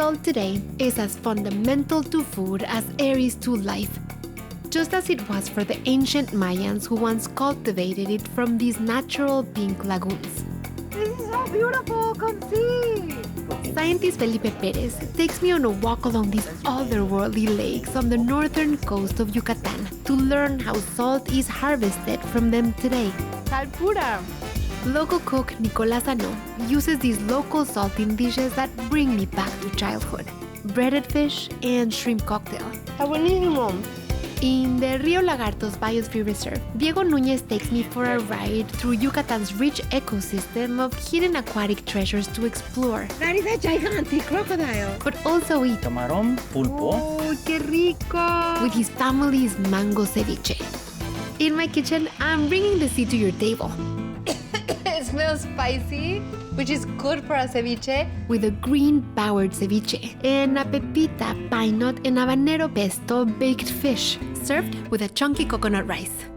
salt today is as fundamental to food as air is to life. Just as it was for the ancient Mayans who once cultivated it from these natural pink lagoons. This is so beautiful, come see! Scientist Felipe Perez takes me on a walk along these otherworldly lakes on the northern coast of Yucatan to learn how salt is harvested from them today. Sal pura. Local cook Nicolás Ano uses these local salt in dishes that bring me back to childhood. Breaded fish and shrimp cocktail. Está buenísimo. In the Rio Lagartos Biosphere Reserve, Diego Núñez takes me for a ride through Yucatan's rich ecosystem of hidden aquatic treasures to explore. That is a gigantic crocodile. But also eat. Camarón, pulpo. ¡Oh, qué rico! With his family's mango ceviche. In my kitchen, I'm bringing the sea to your table. It smells spicy, which is good for a ceviche. With a green-powered ceviche and a pepita, pine nut, and habanero pesto baked fish, served with a chunky coconut rice.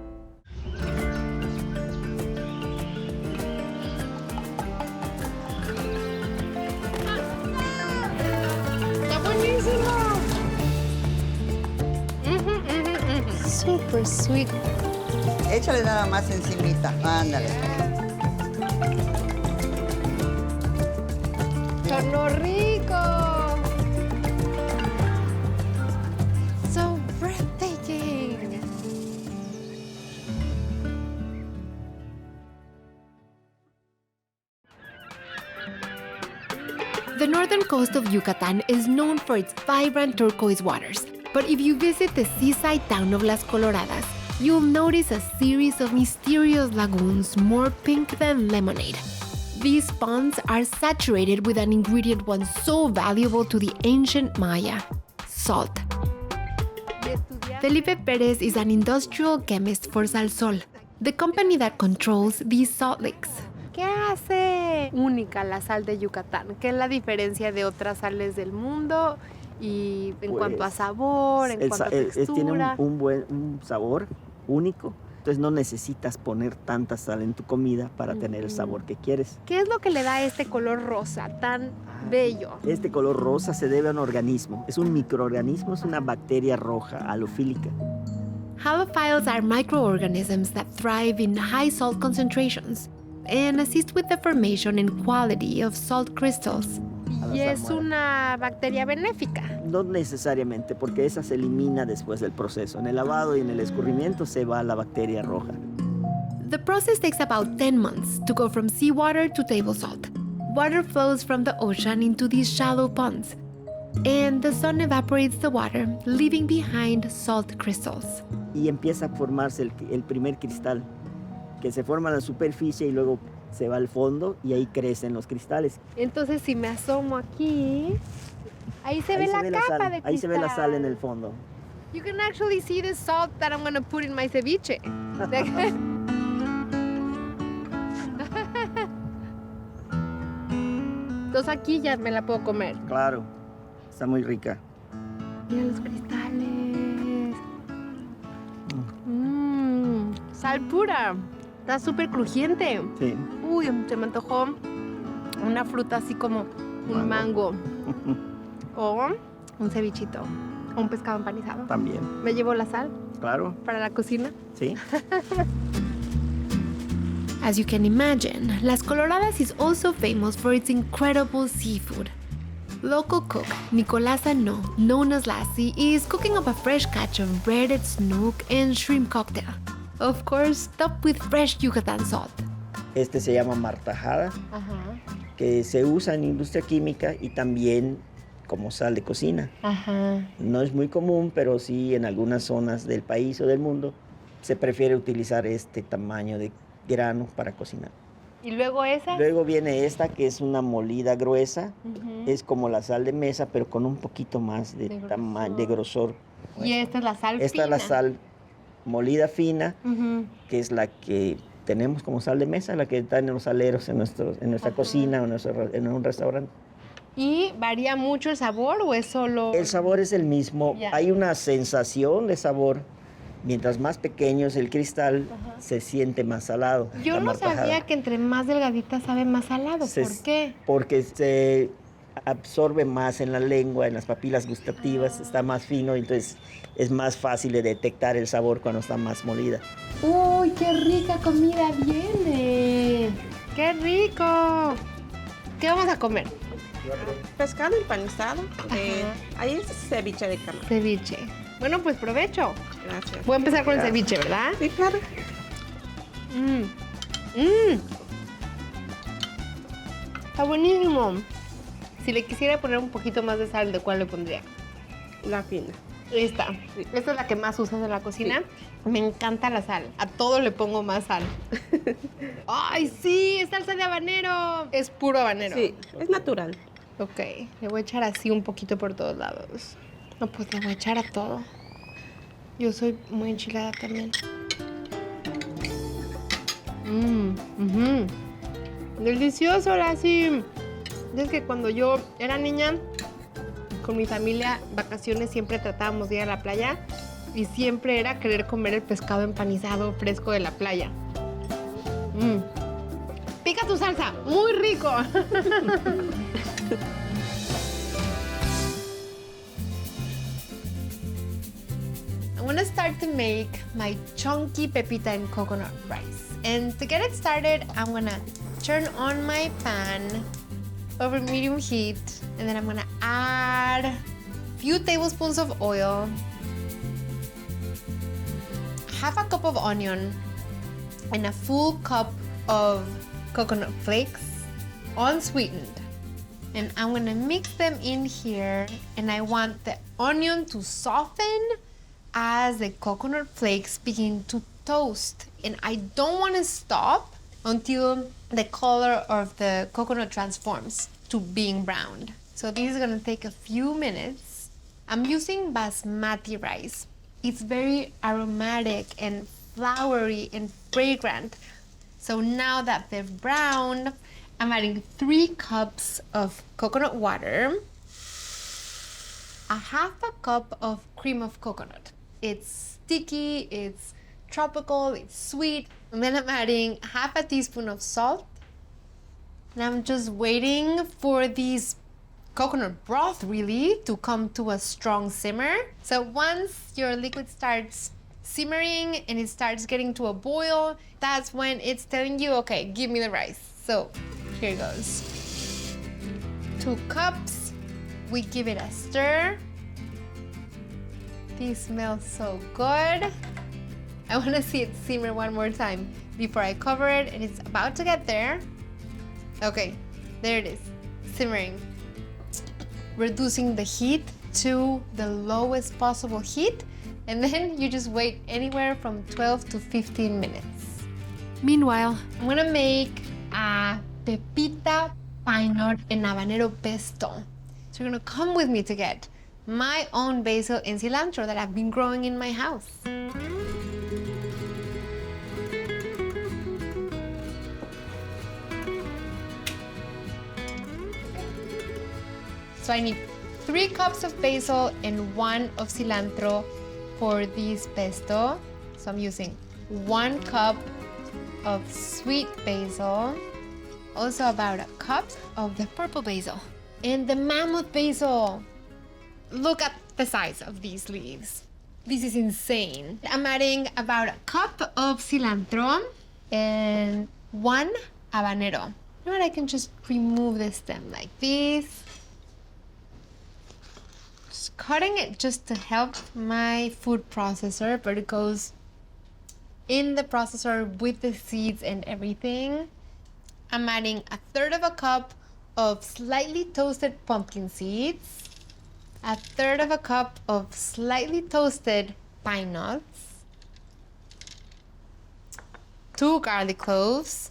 ¡Está buenísimo! Super sweet. Échale nada más encimita, ándale. ¡Sonó rico! So breathtaking. The northern coast of Yucatan is known for its vibrant turquoise waters. But if you visit the seaside town of Las Coloradas, you'll notice a series of mysterious lagoons more pink than lemonade. These ponds are saturated with an ingredient once so valuable to the ancient Maya, salt. Felipe Perez is an industrial chemist for Salsol, the company that controls these salt licks. ¿Qué hace única la sal de Yucatán? ¿Qué es la diferencia de otras sales del mundo? Y en cuanto a sabor, en cuanto a textura. Tiene un sabor único. Entonces no necesitas poner tanta sal en tu comida para tener el sabor que quieres. ¿Qué es lo que le da este color rosa tan bello? Este color rosa se debe a un organismo. Es un microorganismo, es una bacteria roja, halofílica. Halophiles are microorganisms that thrive in high salt concentrations and assist with the formation and quality of salt crystals. Y es una bacteria benéfica. No necesariamente, porque esa se elimina después del proceso. En el lavado y en el escurrimiento se va la bacteria roja. The process takes about 10 months to go from seawater to table salt. Water flows from the ocean into these shallow ponds, and the sun evaporates the water, leaving behind salt crystals. Y empieza a formarse el primer cristal, que se forma en la superficie y luego se va al fondo y ahí crecen los cristales. Entonces, si me asomo aquí, ahí se ve la capa de cristal. Ahí se ve la sal en el fondo. You can actually see the salt that I'm going to put in my ceviche. Entonces aquí ya me la puedo comer. Claro, está muy rica. Mira los cristales. Sal pura. Está súper crujiente. Sí. Uy, se me antojó una fruta así como un mango. O un cevichito. O un pescado empanizado. También. ¿Me llevo la sal? Claro. ¿Para la cocina? Sí. As you can imagine, Las Coloradas is also famous for its incredible seafood. Local cook Nicolás Ano, known as Lassie, is cooking up a fresh catch of breaded snook and shrimp cocktail. Of course, topped with fresh Yucatan salt. Este se llama martajada, que se usa en industria química y también como sal de cocina. No es muy común, pero sí en algunas zonas del país o del mundo se prefiere utilizar este tamaño de grano para cocinar. ¿Y luego esa? Luego viene esta, que es una molida gruesa. Es como la sal de mesa, pero con un poquito más de grosor. Y esta es la sal Esta fina. es la sal molida fina, que es la que tenemos como sal de mesa, la que está en los saleros, en nuestra cocina o en un restaurante. ¿Y varía mucho el sabor o es solo...? El sabor es el mismo. Ya. Hay una sensación de sabor. Mientras más pequeño es el cristal, se siente más salado. Yo no sabía que entre más delgadita sabe más salado. ¿Por qué? Porque absorbe más en la lengua, en las papilas gustativas, está más fino, entonces es más fácil de detectar el sabor cuando está más molida. ¡Uy, qué rica comida viene! ¡Qué rico! ¿Qué vamos a comer? Pescado empanizado. Ahí es ceviche de camarón. Ceviche. Bueno, pues provecho. Gracias. Voy a empezar con el ceviche, ¿verdad? Sí, claro. Está buenísimo. Si le quisiera poner un poquito más de sal, ¿de cuál le pondría? La fina. Esta. Sí. Esta es la que más usas en la cocina. Sí. Me encanta la sal. A todo le pongo más sal. ¡Ay, sí! ¡Es salsa de habanero! Es puro habanero. Sí, es natural. Ok. Le voy a echar así un poquito por todos lados. No, pues le voy a echar a todo. Yo soy muy enchilada también. Delicioso, ahora sí. Es que cuando yo era niña, con mi familia, vacaciones, siempre tratábamos de ir a la playa y siempre era querer comer el pescado empanizado fresco de la playa. Pica tu salsa, muy rico. I'm gonna start to make my chunky pepita and coconut rice. And to get it started, I'm gonna turn on my pan over medium heat, and then I'm gonna add a few tablespoons of oil, half a cup of onion, and a full cup of coconut flakes, unsweetened. And I'm gonna mix them in here, and I want the onion to soften as the coconut flakes begin to toast. And I don't wanna stop until the color of the coconut transforms to being browned. So this is gonna take a few minutes. I'm using basmati rice. It's very aromatic and flowery and fragrant. So now that they've browned, I'm adding 3 cups of coconut water, a half a cup of cream of coconut. It's sticky, it's tropical, it's sweet. And then I'm adding half a teaspoon of salt. And I'm just waiting for this coconut broth really to come to a strong simmer. So once your liquid starts simmering and it starts getting to a boil, that's when it's telling you, okay, give me the rice. So here goes. 2 cups. We give it a stir. This smells so good. I want to see it simmer one more time before I cover it, and it's about to get there. Okay, there it is, simmering. Reducing the heat to the lowest possible heat, and then you just wait anywhere from 12 to 15 minutes. Meanwhile, I'm gonna make a pepita, pine nut, and habanero pesto. So you're gonna come with me to get my own basil and cilantro that I've been growing in my house. So I need 3 cups of basil and 1 of cilantro for this pesto. So I'm using 1 cup of sweet basil, also about a cup of the purple basil, and the mammoth basil. Look at the size of these leaves. This is insane. I'm adding about a cup of cilantro and 1 habanero. You know what? I can just remove the stem like this. Just cutting it just to help my food processor, but it goes in the processor with the seeds and everything. I'm adding a third of a cup of slightly toasted pumpkin seeds, a third of a cup of slightly toasted pine nuts, 2 garlic cloves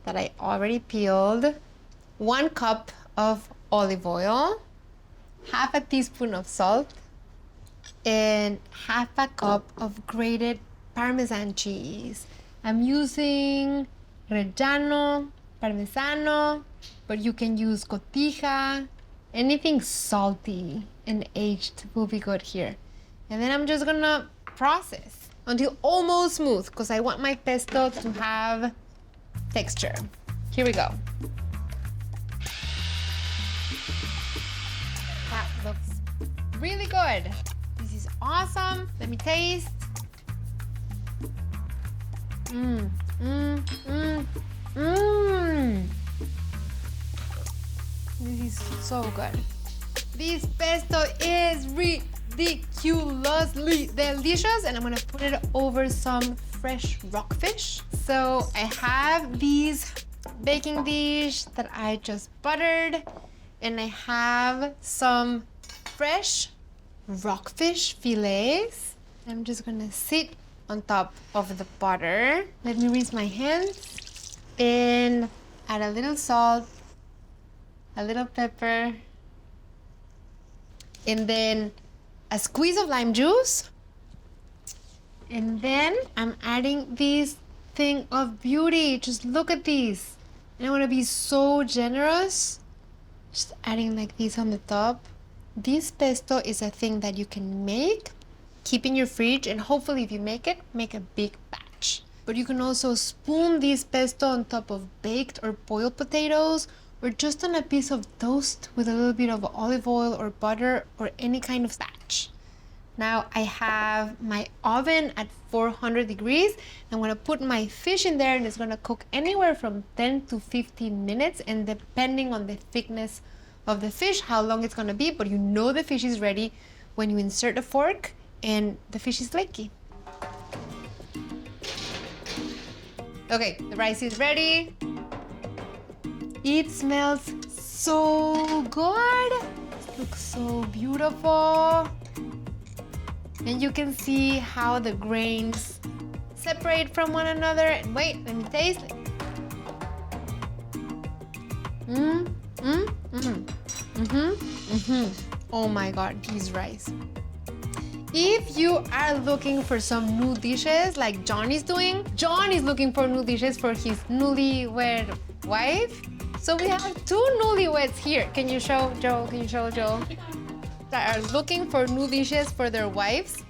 that I already peeled, 1 cup of olive oil, half a teaspoon of salt, and half a cup of grated Parmesan cheese. I'm using Reggiano, Parmesano, but you can use cotija. Anything salty and aged will be good here. And then I'm just gonna process until almost smooth because I want my pesto to have texture. Here we go. looks really good. This is awesome. Let me taste. Mmm. This is so good. This pesto is ridiculously delicious, and I'm gonna put it over some fresh rockfish. So I have these baking dish that I just buttered, and I have some fresh rockfish fillets. I'm just gonna sit on top of the butter. Let me rinse my hands and add a little salt, a little pepper, and then a squeeze of lime juice. And then I'm adding this thing of beauty. Just look at these. And I want to be so generous. Just adding like this on the top. This pesto is a thing that you can make, keep in your fridge, and hopefully if you make it, make a big batch. But you can also spoon this pesto on top of baked or boiled potatoes, or just on a piece of toast with a little bit of olive oil or butter or any kind of starch. Now I have my oven at 400 degrees. I'm gonna put my fish in there, and it's gonna cook anywhere from 10 to 15 minutes, and depending on the thickness of the fish, how long it's gonna be, but you know the fish is ready when you insert the fork and the fish is flaky. Okay, the rice is ready. It smells so good. It looks so beautiful. And you can see how the grains separate from one another. And wait, let me taste it. Oh my God, this rice. If you are looking for some new dishes like John is doing, John is looking for new dishes for his newlywed wife. So we have two newlyweds here. Can you show Joe? Can you show Joe? That are looking for new dishes for their wives.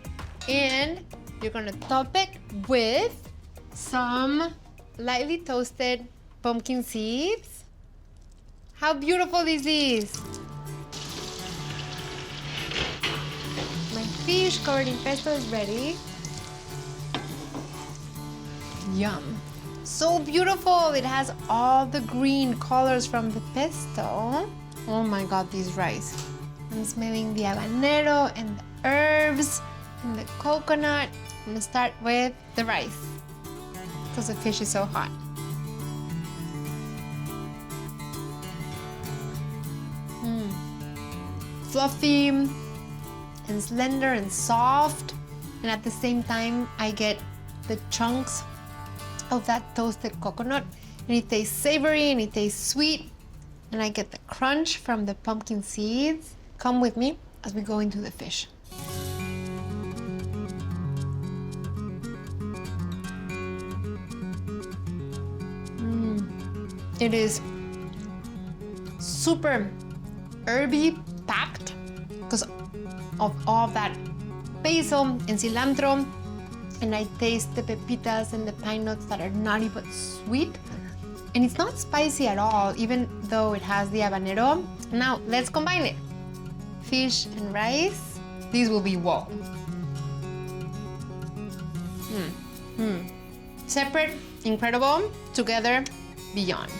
And you're gonna top it with some lightly toasted pumpkin seeds. How beautiful this is. My fish covered in pesto is ready. Yum. So beautiful. It has all the green colors from the pesto. Oh my God, this rice. I'm smelling the habanero and the herbs and the coconut. I'm gonna start with the rice because the fish is so hot. Fluffy and slender and soft, and at the same time I get the chunks of that toasted coconut, and it tastes savory and it tastes sweet, and I get the crunch from the pumpkin seeds. Come with me as we go into the fish. It is super herby packed because of all that basil and cilantro, and I taste the pepitas and the pine nuts that are nutty but sweet, and it's not spicy at all even though it has the habanero. Now let's combine it. Fish and rice. These will be wow. Separate, incredible. Together, beyond.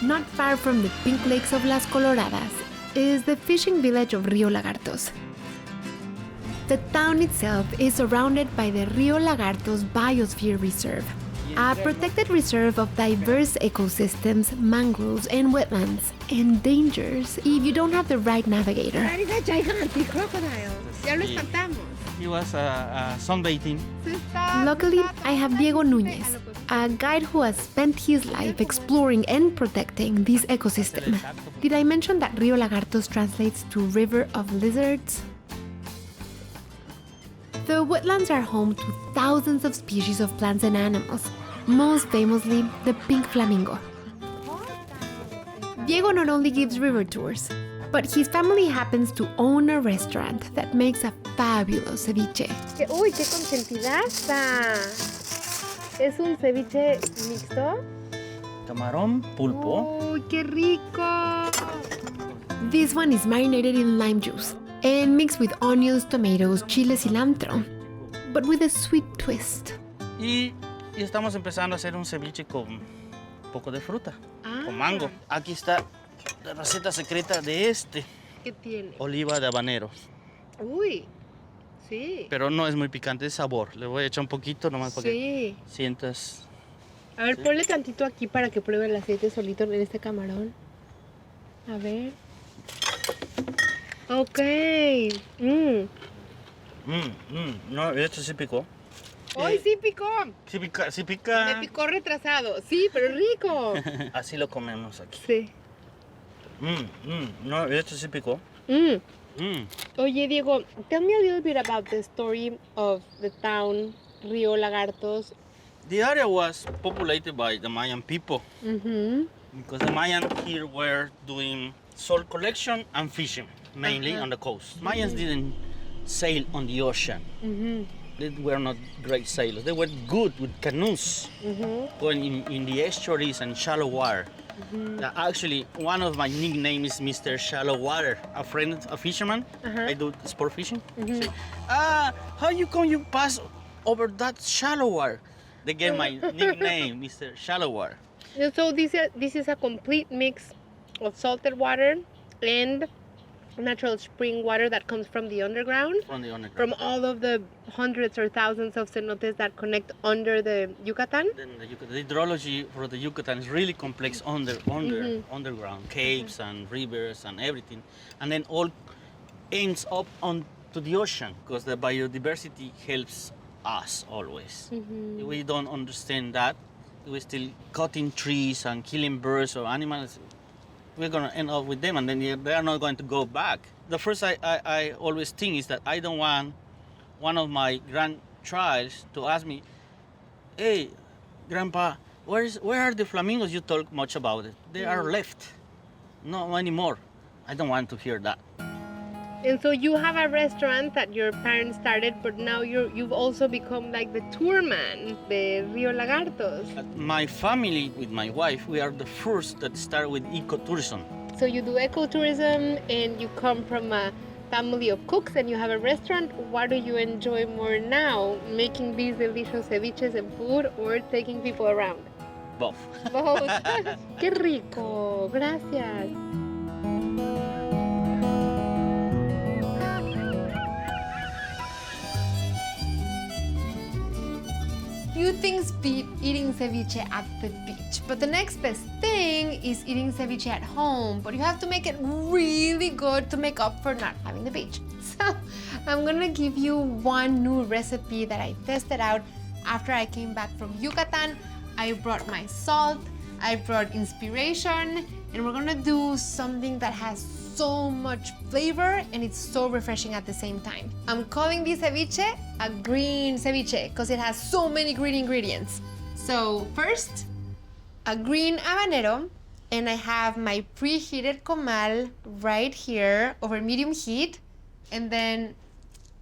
Not far from the pink lakes of Las Coloradas is the fishing village of Rio Lagartos. The town itself is surrounded by the Rio Lagartos Biosphere Reserve, a protected reserve of diverse ecosystems, mangroves, and wetlands, and dangers if you don't have the right navigator. That is a gigantic crocodile. Ya lo espantamos. He was sunbathing. Luckily, I have Diego Núñez, a guide who has spent his life exploring and protecting this ecosystem. Did I mention that Rio Lagartos translates to River of Lizards? The wetlands are home to thousands of species of plants and animals, most famously the pink flamingo. Diego not only gives river tours, but his family happens to own a restaurant that makes a fabulous ceviche. ¡Uy, qué consentidaza! Es un ceviche mixto. Camarón, pulpo. ¡Oh, qué rico! This one is marinated in lime juice and mixed with onions, tomatoes, chile, cilantro, but with a sweet twist. Y estamos empezando a hacer un ceviche con un poco de fruta, con mango. Aquí está la receta secreta de este. ¿Qué tiene? Oliva de habanero. Uy, sí. Pero no es muy picante, es sabor. Le voy a echar un poquito nomás para que Sí. sientas. A ver, ponle tantito aquí para que pruebe el aceite solito en este camarón. A ver. Ok. No, esto sí picó. ¡Ay, sí picó! Sí pica, sí pica. Me picó retrasado. Sí, pero rico. Así lo comemos aquí. Sí. No, esto sí picó. Oye, Diego, tell me a little bit about the story of the town Rio Lagartos. The area was populated by the Mayan people because the Mayan here were doing salt collection and fishing, mainly on the coast. Mayans didn't sail on the ocean. They were not great sailors. They were good with canoes, going in the estuaries and shallow water. Actually, one of my nicknames is Mr. Shallow Water. A friend, a fisherman. I do sport fishing. Say, how you pass over that shallow water? They gave my nickname, Mr. Shallow Water. So this is a complete mix of salted water and natural spring water that comes from the underground. From all of the hundreds or thousands of cenotes that connect under the Yucatan. Then the hydrology for the Yucatan is really complex underground, caves and rivers and everything. And then all ends up onto the ocean because the biodiversity helps us always. If we don't understand that, we're still cutting trees and killing birds or animals. We're going to end up with them and then they are not going to go back. The first I always think is that I don't want one of my grandchilds to ask me, hey, Grandpa, where are the flamingos? You talk much about it. They are left. No anymore. I don't want to hear that. And so you have a restaurant that your parents started, but now you've also become like the tour man, the Rio Lagartos. My family, with my wife, we are the first that start with ecotourism. So you do ecotourism and you come from a family of cooks and you have a restaurant. What do you enjoy more now? Making these delicious ceviches and food or taking people around? Both. Both. Qué rico. Gracias. Few things beat eating ceviche at the beach, but the next best thing is eating ceviche at home, but you have to make it really good to make up for not having the beach. So I'm gonna give you one new recipe that I tested out after I came back from Yucatan. I brought my salt, I brought inspiration, and we're gonna do something that has so much flavor and it's so refreshing at the same time. I'm calling this ceviche a green ceviche because it has so many green ingredients. So first, a green habanero, and I have my preheated comal right here over medium heat, and then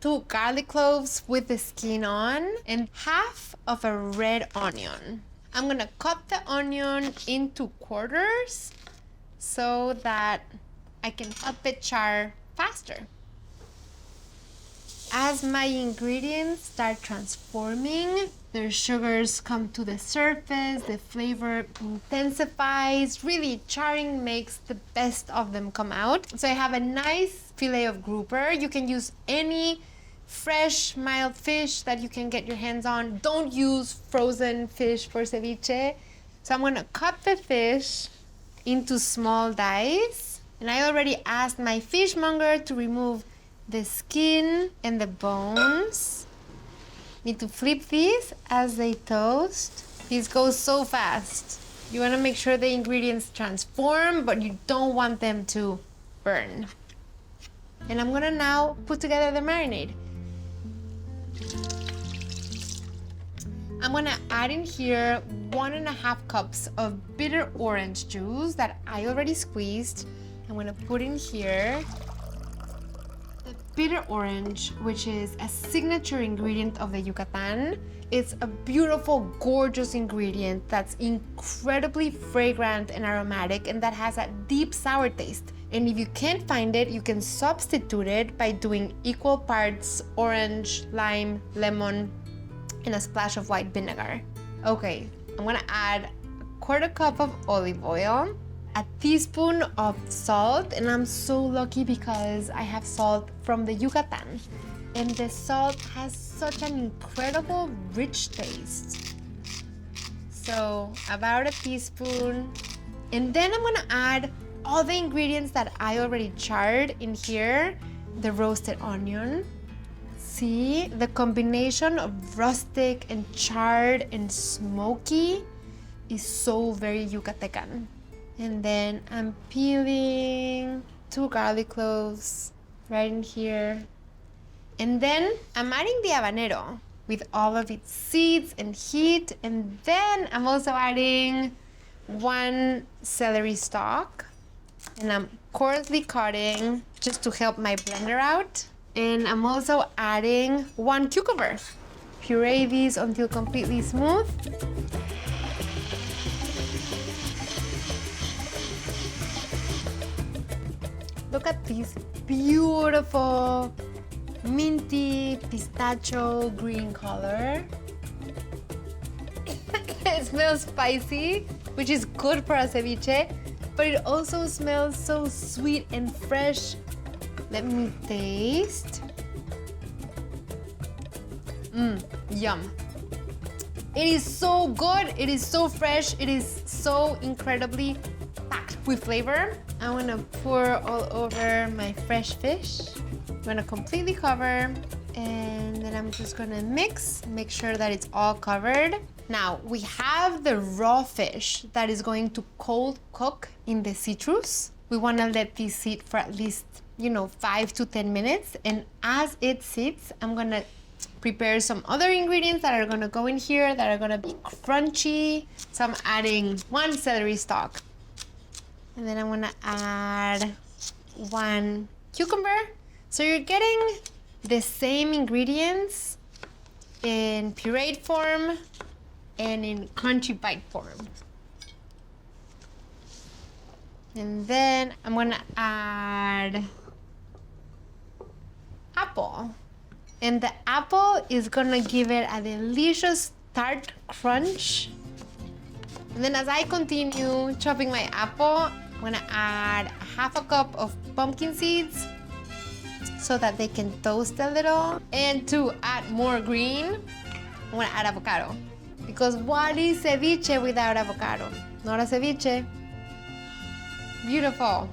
2 garlic cloves with the skin on, and half of a red onion. I'm gonna cut the onion into quarters so that I can help it char faster. As my ingredients start transforming, their sugars come to the surface, the flavor intensifies, really charring makes the best of them come out. So I have a nice fillet of grouper. You can use any fresh, mild fish that you can get your hands on. Don't use frozen fish for ceviche. So I'm gonna cut the fish into small dice. And I already asked my fishmonger to remove the skin and the bones. Need to flip these as they toast. These go so fast. You want to make sure the ingredients transform, but you don't want them to burn. And I'm gonna now put together the marinade. I'm gonna add in here 1.5 cups of bitter orange juice that I already squeezed. I'm gonna put in here the bitter orange, which is a signature ingredient of the Yucatan. It's a beautiful, gorgeous ingredient that's incredibly fragrant and aromatic, and that has a deep sour taste. And if you can't find it, you can substitute it by doing equal parts orange, lime, lemon, and a splash of white vinegar. Okay, I'm gonna add a 1/4 cup of olive oil, a teaspoon of salt, and I'm so lucky because I have salt from the Yucatan. And the salt has such an incredible rich taste. So about a teaspoon. And then I'm gonna add all the ingredients that I already charred in here. The roasted onion. See, the combination of rustic and charred and smoky is so very Yucatecan. And then I'm peeling 2 garlic cloves right in here. And then I'm adding the habanero with all of its seeds and heat. And then I'm also adding 1 celery stalk. And I'm coarsely cutting just to help my blender out. And I'm also adding 1 cucumber. Puree these until completely smooth. Look at these beautiful minty pistachio green color. It smells spicy, which is good for a ceviche, but it also smells so sweet and fresh. Let me taste. Yum. It is so good, it is so fresh, it is so incredibly packed with flavor. I'm gonna pour all over my fresh fish. I'm gonna completely cover, and then I'm just gonna make sure that it's all covered. Now, we have the raw fish that is going to cold cook in the citrus. We wanna let this sit for at least, 5 to 10 minutes. And as it sits, I'm gonna prepare some other ingredients that are gonna go in here that are gonna be crunchy. So I'm adding 1 celery stalk. And then I'm gonna add 1 cucumber. So you're getting the same ingredients in pureed form and in crunchy bite form. And then I'm gonna add apple. And the apple is gonna give it a delicious tart crunch. And then as I continue chopping my apple, I'm gonna add 1/2 cup of pumpkin seeds so that they can toast a little. And to add more green, I'm gonna add avocado. Because what is ceviche without avocado? Not a ceviche. Beautiful.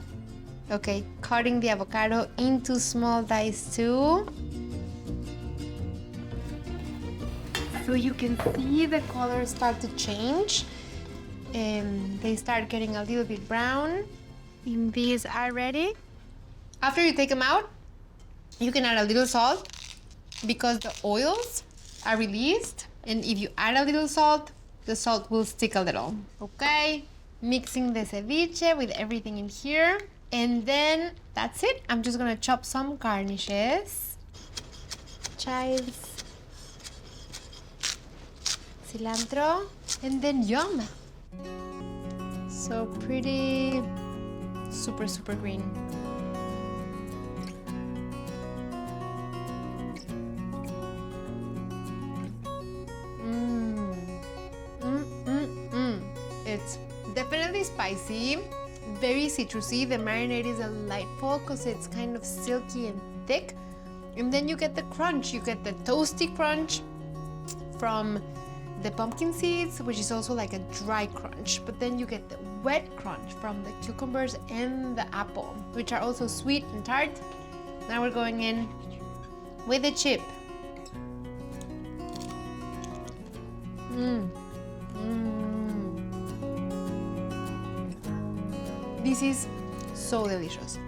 Okay, cutting the avocado into small dice too. So you can see the colors start to change. And they start getting a little bit brown. And these are ready. After you take them out, you can add a little salt because the oils are released. And if you add a little salt, the salt will stick a little. Okay, mixing the ceviche with everything in here. And then that's it. I'm just gonna chop some garnishes. Chives, cilantro, and then yum. So pretty, super, super green. It's definitely spicy, very citrusy. The marinade is delightful because it's kind of silky and thick. And then you get the crunch. You get the toasty crunch from the pumpkin seeds, which is also like a dry crunch. But then you get the wet crunch from the cucumbers and the apple, which are also sweet and tart. Now we're going in with the chip. This is so delicious.